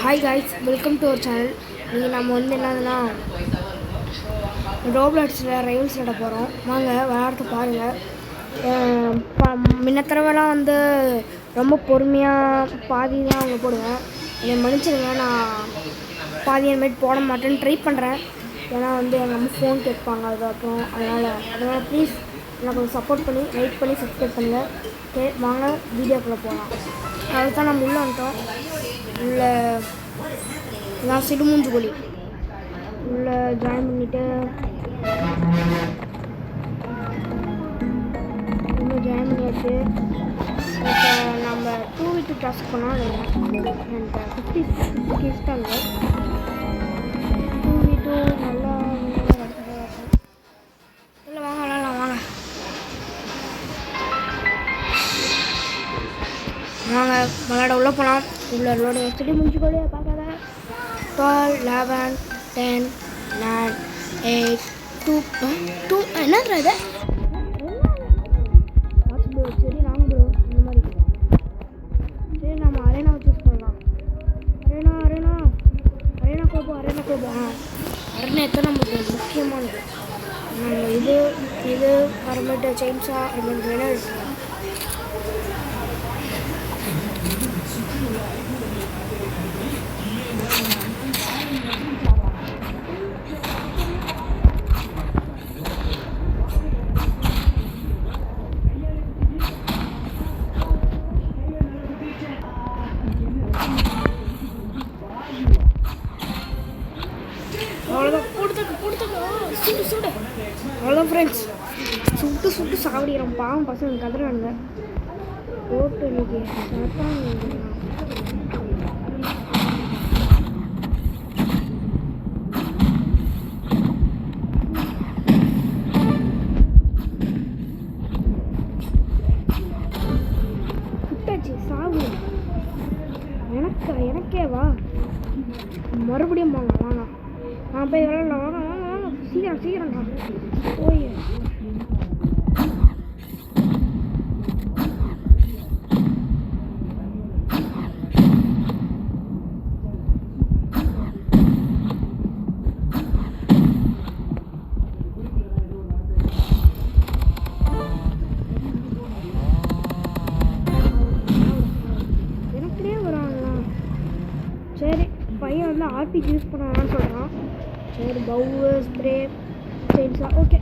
Hi guys, welcome to our channel. இன்றைக்கி நம்ம என்னதுன்னா ரோப்ளாக்ஸில் ரைவல்ஸ் விளையாட போகிறோம். வாங்க விளையாடுறது பாருங்கள். முன்ன தடவைலாம் ரொம்ப பொறுமையாக பாதி தான் அவங்க போடுவேன். என்னை மன்னிச்சிடுங்க, நான் பாதி அந்த மாதிரி போட மாட்டேன்னு ட்ரை பண்ணுறேன். ஏன்னா எங்கள் அம்மா ஃபோன் கேட்பாங்க, அதனால் ப்ளீஸ் எனக்கு கொஞ்சம் சப்போர்ட் பண்ணி லைக் பண்ணி சப்ஸ்கிரைப் பண்ணுங்கள். ஓகே, வாங்க வீடியோக்குள்ளே போகலாம். அதுக்கு தான் நம்ம உள்ளே வந்துட்டோம். உள்ள நான் சிடுமூஞ்சு கோழி உள்ளே ஜாயின் பண்ணிவிட்டு இன்னும் ஜாயின் பண்ணியாச்சு. இப்போ நம்ம 2v2 டாஸ்க் பண்ணால் என்கிட்ட 50 கேஸ் தான் இல்லை. 2v2 நல்லா இல்லை. வாங்க விளாட்லாம், வாங்க வாங்க விளையாட உள்ளே போகலாம். உள்ளோட சிடுமூஞ்சு கோழியை பார்க்காத. 12, 11, 10, 9, 8, 2 என்னது இது? சரி நாங்கள் ப்ரோ இந்த மாதிரி. சரி நம்ம அரேனாவை சூஸ் பண்ணலாம். அரேனா கோபம் அரேனா எத்தனை நமக்கு முக்கியமானது. இது அப்புறமேட்டு செயின்ஸா அப்புறமேட்டு வேணா இருக்கு. சுடு அவ்வளோதான் ஃப்ரெண்ட்ஸ். சுட்டு சாவடிக்கிறோம். பாவம் பசங்க கதறானுங்க. போட்டு இன்னைக்கு சுட்டாச்சு. சாவு எனக்கே வா. மறுபடியும் வாங்க நான் போய் விளையாடலாம். வாங்க சீக்கிரம் போய் எனக்குனே வராங்களா? சரி, பையன் ஆர்பிஜி யூஸ் பண்ணலான்னு சொல்கிறான். சரி, பவு ஸ்ப்ரே செயின்ஸா ஓகே.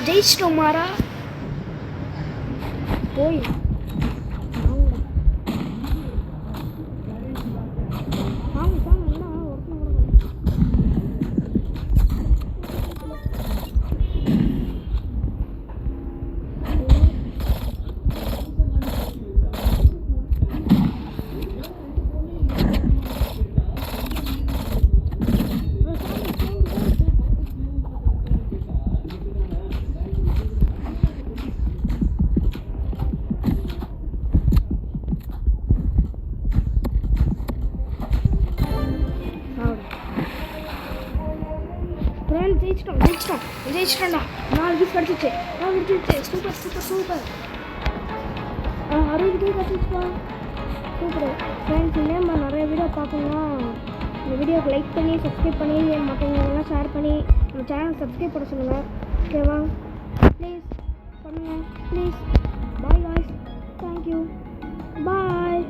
ஜெயிச்சிட்டோம் மாறா. போய் ஜெயிச்சிட்டோம்டா. 4 கிஃப்ட் கிடச்சிச்சு. சூப்பர் 60 கிஃப்ட் கிடச்சிச்சுப்பா. Super friends. இதே மாதிரி நிறைய வீடியோ பார்க்கணுன்னா இந்த வீடியோக்கு லைக் பண்ணி சப்ஸ்கிரைப் பண்ணி மற்றவங்களெல்லாம் ஷேர் பண்ணி நம்ம சேனல் சப்ஸ்கிரைப் பண்ண சொல்லுங்கள். ஓகேவா? ப்ளீஸ் பண்ணுங்கள் please. Bye guys, thank you, bye.